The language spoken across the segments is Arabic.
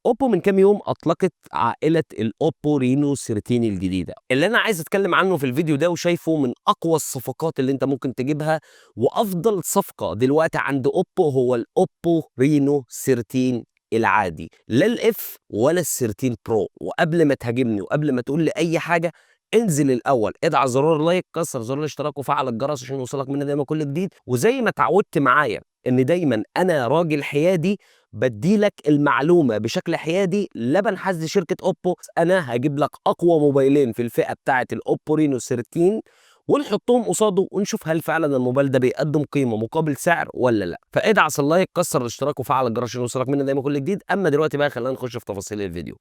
اوبو من كام يوم اطلقت عائله الاوبو رينو 13 الجديده، اللي انا عايز اتكلم عنه في الفيديو ده وشايفه من اقوى الصفقات اللي انت ممكن تجيبها. وافضل صفقه دلوقتي عند اوبو هو الاوبو رينو 13 العادي، لا الاف ولا ال 13 برو. وقبل ما تهاجمني وقبل ما تقول لي اي حاجه، انزل الاول ادعس زرار لايك، كسر زرار الاشتراك وفعل الجرس عشان يوصلك مني دايما كل جديد. وزي ما اتعودت معايا ان دايما انا راجل حيادي، بديلك المعلومه بشكل حيادي، لا بنحز شركه اوبو. انا هجيب لك اقوى موبايلين في الفئه بتاعه الاوبو رينو 13 ونحطهم قصاده ونشوف هل فعلا الموبايل ده بيقدم قيمه مقابل سعر ولا لا. فادعس اللايك، كسر الاشتراك وفعل الجرس عشان يوصلك مني دايما كل جديد. اما دلوقتي بقى خلينا نخش في تفاصيل الفيديو.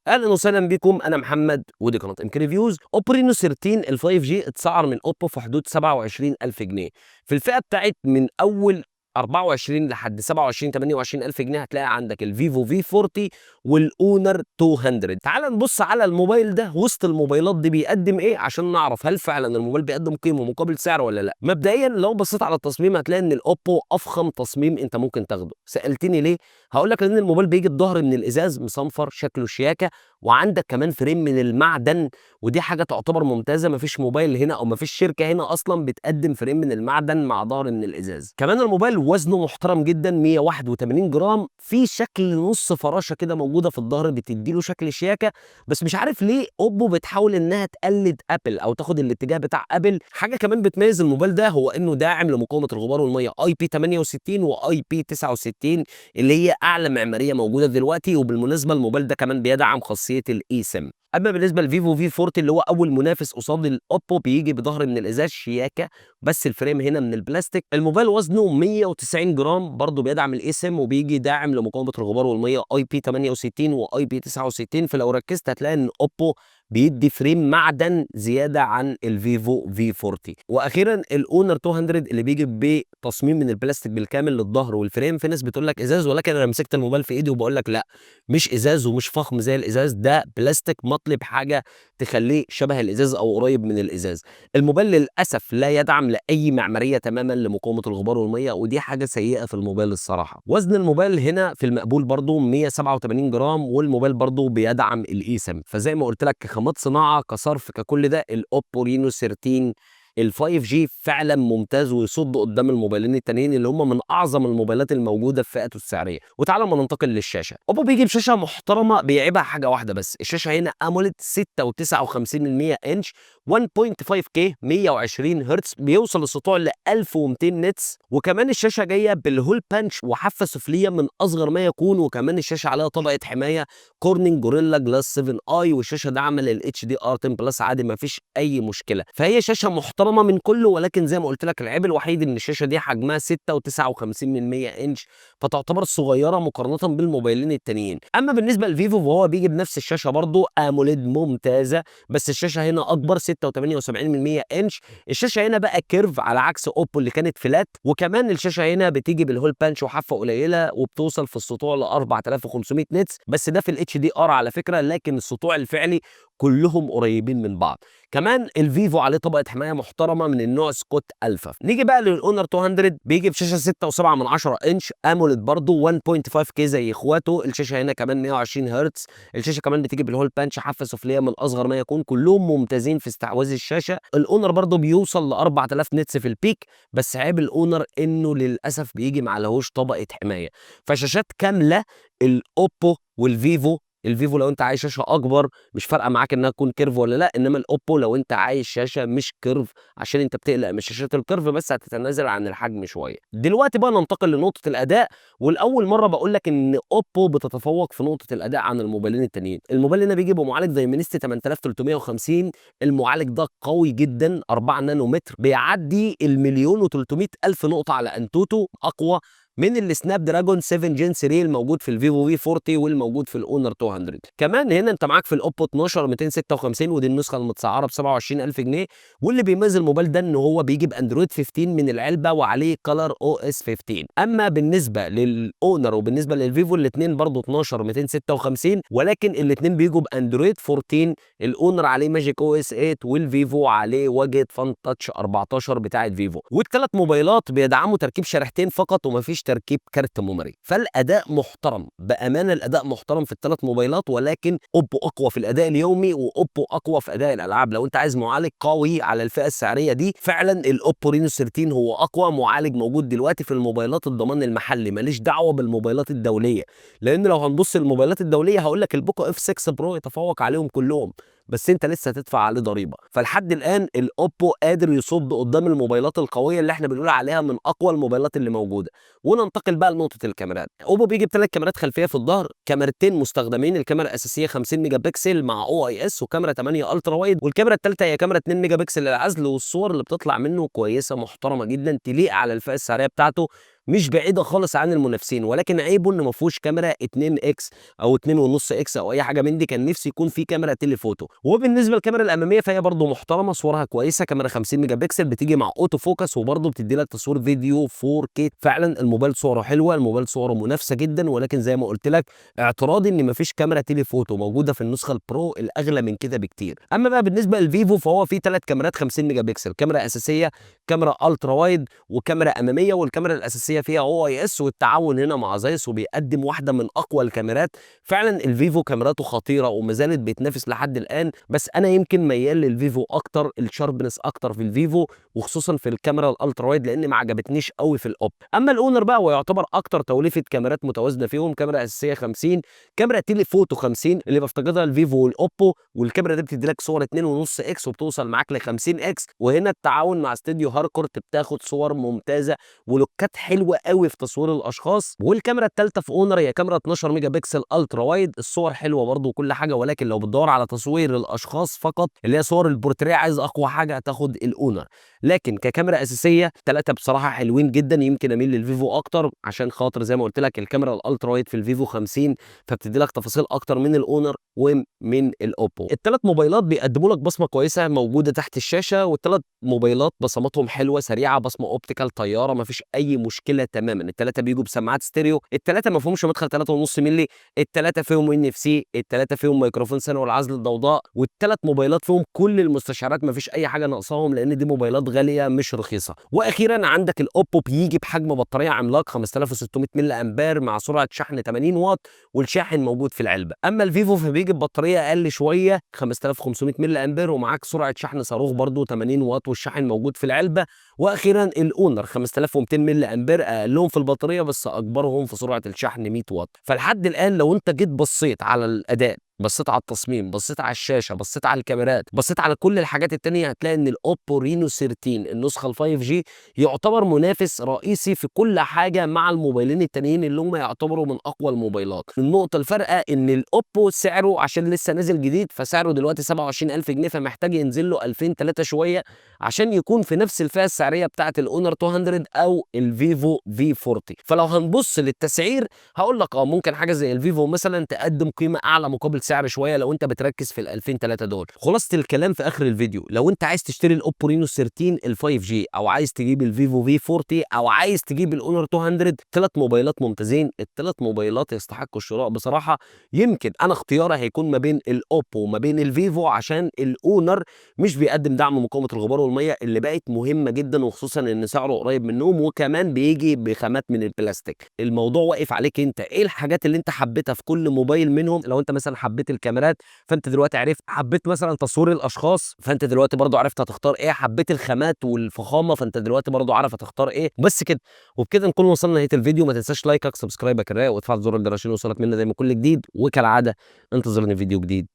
اهلا وسهلا بكم، انا محمد ودي قناه ام كي ريفيوز. اوبو رينو 13 ال 5 جي اتسعر من اوبو في حدود 27000 جنيه. في الفئه بتاعت من اول 24 لحد 27 28000 جنيه هتلاقي عندك الفيفو في 40 والاونر 200. تعال نبص على الموبايل ده وسط الموبايلات دي بيقدم ايه عشان نعرف هل فعلا الموبايل بيقدم قيمه مقابل سعر ولا لا. مبدئيا لو بصيت على التصميم هتلاقي ان الاوبو افخم تصميم انت ممكن تاخده. سالتني ليه؟ هقول لك ان الموبايل بيجي الظهر من الازاز مصنفر شكله شياكه، وعندك كمان فريم من المعدن، ودي حاجه تعتبر ممتازه. مفيش موبايل هنا او مفيش شركه هنا اصلا بتقدم فريم من المعدن مع ظهر من الازاز. كمان الموبايل وزنه محترم جدا، 181 جرام، في شكل نص فراشه كده موجوده في الظهر بتديله شكل شياكه. بس مش عارف ليه اوبو بتحاول انها تقلد ابل او تاخد الاتجاه بتاع ابل. حاجه كمان بتميز الموبايل ده هو انه داعم لمقاومه الغبار والميه اي بي 68 واي بي 69، اللي هي اعلى معماريه موجوده دلوقتي. وبالمناسبه الموبايل ده كمان بيدعم خاصيه الاي سيم. اما بالنسبه للفيفو في 40 اللي هو اول منافس قصاد الاوبو، بيجي بظهر من الازاز شياكه، بس الفريم هنا من البلاستيك. الموبايل وزنه 190 جرام، برضه بيدعم الاي سيم وبيجي داعم لمقاومه الغبار والميه اي بي 68 واي بي 69. فلو ركزت هتلاقي ان اوبو بيدي فريم معدن زياده عن الفيفو في 40. واخيرا الاونر 200 اللي بيجي بتصميم من البلاستيك بالكامل للظهر والفريم. في ناس بتقول لك ازاز، ولكن انا مسكت الموبايل في ايدي وبقول لك لا، مش ازاز ومش فخم زي الازاز، ده بلاستيك مطلب حاجه تخليه شبه الازاز او قريب من الازاز. الموبايل للاسف لا يدعم لاي معماريه تماما لمقاومه الغبار والميه، ودي حاجه سيئه في الموبايل الصراحه. وزن الموبايل هنا في المقبول برضو 187 جرام، والموبايل برضو بيدعم الاي سم. فزي ما قلت لك كخامات صناعه كصرف ككل ده، الاوبو رينو 13 ال 5 جي فعلا ممتاز ويصد قدام الموبايلين التانيين اللي هم من اعظم الموبايلات الموجوده في فئته السعريه. وتعالى ما ننتقل للشاشه. اوبو بيجي بشاشه محترمه بيعيبها حاجه واحده بس، الشاشه هنا اموليد 6.59 انش 1.5K 120 هرتز، بيوصل السطوع ل 1200 نتس. وكمان الشاشه جايه بالهول بانش وحافه سفليه من اصغر ما يكون. وكمان الشاشه عليها طبقه حمايه كورنينج جوريلا جلاس 7 اي، والشاشه داعمه للاتش دي ار 10 بلس عادي ما فيش اي مشكله. فهي شاشه محترمه من كله، ولكن زي ما قلت لك العيب الوحيد ان الشاشه دي حجمها 6.59 انش، فتعتبر صغيره مقارنه بالموبايلين التانيين. اما بالنسبه للفيفو فهو بيجي بنفس الشاشه برضه اموليد ممتازه، بس الشاشه هنا اكبر 6.78 انش. الشاشه هنا بقى كيرف على عكس اوبو اللي كانت فلات. وكمان الشاشه هنا بتيجي بالهول بانش وحافه قليله، وبتوصل في السطوع ل 4500 نتس، بس ده في الاتش دي ار على فكره، لكن السطوع الفعلي كلهم قريبين من بعض. كمان الفيفو عليه طبقه حمايه محترمه من النوع سكوت الفا. نيجي بقى للاونر 200، بيجي بشاشه 6.7 انش اموليد برضه 1.5K زي اخواته. الشاشه هنا كمان 120 هرتز. الشاشه كمان بتيجي بالهول بانش، حافه سفليه من اصغر ما يكون، كلهم ممتازين في استحواذ الشاشه. الاونر برضه بيوصل ل 4000 نتس في البيك، بس عيب الاونر انه للاسف بيجي ما عليهوش طبقه حمايه. فشاشات كامله الاوبو والفيفو. الفيفو لو انت عايز شاشه اكبر مش فارقه معاك انها تكون كيرف ولا لا، انما الاوبو لو انت عايز شاشه مش كيرف عشان انت بتقلق من شاشات الكيرف بس هتتنازل عن الحجم شويه. دلوقتي بقى ننتقل لنقطه الاداء. والاول مره بقول لك ان اوبو بتتفوق في نقطه الاداء عن الموبايلين التانيين. الموبايل هنا بيجي بمعالج دايمنستي 8350. المعالج ده قوي جدا، 4 نانومتر، بيعدي المليون و300 الف نقطه على انتوتو، اقوى من السناب دراجون 7 جين 3 الموجود في الفيفو في 40 والموجود في الاونر 200. كمان هنا انت معاك في الاوبو 12 256 ودي النسخه المتسعره ب 27000 جنيه، واللي بيميز الموبايل ده ان هو بيجي باندرويد 15 من العلبه وعليه كلر او اس 15. اما بالنسبه للاونر وبالنسبه للفيفو الاثنين برضو 12 256 ولكن الاثنين بيجوا باندرويد 14. الاونر عليه ماجيك او اس 8 والفيفو عليه واجهه فان تاتش 14 بتاعه فيفو، والثلاث موبايلات بيدعموا تركيب شريحتين فقط ومفيش تركيب كارت ميموري. فالاداء محترم بامانه، الاداء محترم في الثلاث موبايلات، ولكن اوبو اقوى في الاداء اليومي واوبو اقوى في اداء الالعاب. لو انت عايز معالج قوي على الفئه السعريه دي فعلا الاوبو رينو 13 هو اقوى معالج موجود دلوقتي في الموبايلات الضمان المحلي، ماليش دعوه بالموبايلات الدوليه، لان لو هنبص للموبايلات الدوليه هقول لك البوكو اف 6 برو يتفوق عليهم كلهم، بس انت لسه هتدفع عليه ضريبه. فلحد الان الاوبو قادر يصد قدام الموبايلات القويه اللي احنا بنقول عليها من اقوى الموبايلات اللي موجوده. وننتقل بقى لنقطه الكاميرات. اوبو بيجي بثلاث كاميرات خلفيه في الظهر، كاميرتين مستخدمين، الكاميرا الاساسيه 50 ميجا بكسل مع او اي اس وكاميرا 8 الترا وايد، والكاميرا الثالثه هي كاميرا 2 ميجا بكسل للعزل، والصور اللي بتطلع منه كويسه محترمه جدا تليق على الفئه السعريه بتاعته، مش بعيده خالص عن المنافسين. ولكن عيبه ان ما فيهوش كاميرا 2 اكس او 2.5 اكس او اي حاجه من دي، كان نفسي يكون في كاميرا تيليفوتو. وبالنسبه للكاميرا الاماميه فهي برده محترمه، صورها كويسه، كاميرا 50 ميجا بكسل بتيجي مع اوتو فوكس وبرده بتدي لك تصوير فيديو 4K. فعلا الموبايل صوره حلوه، الموبايل صوره منافسه جدا، ولكن زي ما قلت لك اعتراضي ان ما فيش كاميرا تيليفوتو موجوده في النسخه البرو، الاغلى من كده بكتير. اما بقى بالنسبه للفيفو فهو في ثلاث كاميرات 50 ميجا بكسل، كاميرا اساسيه، كاميرا الترا وايد، وكاميرا اماميه، والكاميرا الاساسيه فيها او اي اس، والتعاون هنا مع زايس وبيقدم واحده من اقوى الكاميرات. فعلا الفيفو كاميراته خطيره وما زالت بتنافس لحد الان، بس انا يمكن ميال للفيفو اكتر، الشاربنس اكتر في الفيفو وخصوصا في الكاميرا الالترا وايد لان ما عجبتنيش قوي في الاوب. اما الاونر بقى ويعتبر اكتر توليفه كاميرات متوازنه فيهم، كاميرا اساسيه 50، كاميرا تيليفوتو 50 اللي بفتقدها الفيفو والاوبو، والكاميرا دي بتدي لك صور 2.5 اكس وبتوصل معاك ل 50 اكس، وهنا التعاون مع استوديو هاركورت بتاخد صور ممتازه ولوكات حلوه قوي في تصوير الاشخاص. والكاميرا الثالثه في اونر هي كاميرا 12 ميجا بكسل الترا وايد، الصور حلوه برده وكل حاجه، ولكن لو بتدور على تصوير الاشخاص فقط اللي هي صور البورتريه عايز اقوى حاجه هتاخد الاونر. لكن ككاميرا اساسيه ثلاثه بصراحه حلوين جدا، يمكن اميل للفيفو اكتر عشان خاطر زي ما قلت لك الكاميرا الالترا وايد في الفيفو 50 فبتدي لك تفاصيل اكتر من الاونر ومن الاوبو. الثلاث موبايلات بيقدموا لك بصمه كويسه موجوده تحت الشاشه، والثلاث موبايلات بصماتهم حلوه سريعه، بصمه اوبتيكال طياره ما فيش اي مشكله تماما. الثلاثه بيجوا بسماعات ستيريو، الثلاثه ما فيهمش مدخل 3.5 مللي، الثلاثه فيهم ان اف سي، الثلاثه فيهم ميكروفون ثانوي والعزل الضوضاء، والثلاث موبايلات فيهم كل المستشعرات ما فيش اي حاجه ناقصاهم لان دي موبايلات غاليه مش رخيصه. واخيرا عندك الاوبو بيجي بحجم بطاريه عملاق 5600 ملي امبير مع سرعه شحن 80 واط والشاحن موجود في العلبه. اما الفيفو فبيجي ببطاريه اقل شويه 5500 ملي امبير ومعاك سرعه شحن صاروخ برده 80 واط والشاحن موجود في العلبه. واخيرا الاونر 5200 ملي امبير اقلهم في البطاريه بس اكبرهم في سرعه الشحن 100 واط. فلحد الان لو انت جيت بصيت على الاداء، بصيت على التصميم، بصيت على الشاشه، بصيت على الكاميرات، بصيت على كل الحاجات التانية، هتلاقي ان الاوبو رينو 13 النسخه ال 5 جي يعتبر منافس رئيسي في كل حاجه مع الموبايلين التانيين اللي هم يعتبروا من اقوى الموبايلات. النقطه الفارقه ان الاوبو سعره عشان لسه نازل جديد فسعره دلوقتي 27000 جنيه، فمحتاج ينزل له 2000 3 شويه عشان يكون في نفس الفئه السعريه بتاعه الاونر 200 او الفيفو في 40. فلو هنبص للتسعير هقول لك ممكن حاجه زي الفيفو مثلا تقدم قيمه اعلى مقابل سعر شويه لو انت بتركز في ال 2000 3 دول. خلاصه الكلام في اخر الفيديو، لو انت عايز تشتري الاوبو رينو 13 ال 5 جي او عايز تجيب الفيفو في 40 او عايز تجيب الاونر 200، ثلاث موبايلات ممتازين، الثلاث موبايلات يستحقوا الشراء بصراحه. يمكن انا اختياري هيكون ما بين الاوبو وما بين الفيفو عشان الاونر مش بيقدم دعم مقاومه الغبار والميه اللي بقت مهمه جدا، وخصوصا ان سعره قريب منهم وكمان بيجي بخامات من البلاستيك. الموضوع واقف عليك انت، ايه الحاجات اللي انت حبيتها في كل موبايل منهم. لو انت مثلا حبيت الكاميرات فانت دلوقتي عرفت، حبيت مثلا تصوير الاشخاص فانت دلوقتي برضو عرفت هتختار ايه، حبيت الخامات والفخامه فانت دلوقتي برضو عارف هتختار ايه. بس كده وبكده نكون وصلنا لنهايه الفيديو. ما تنساش لايكك، سبسكرايبك الرايق، وتفعل زر الجرس عشان يوصلك مننا دايما كل جديد، وكالعاده انتظرني فيديو جديد.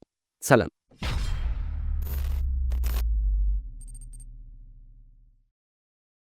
سلام.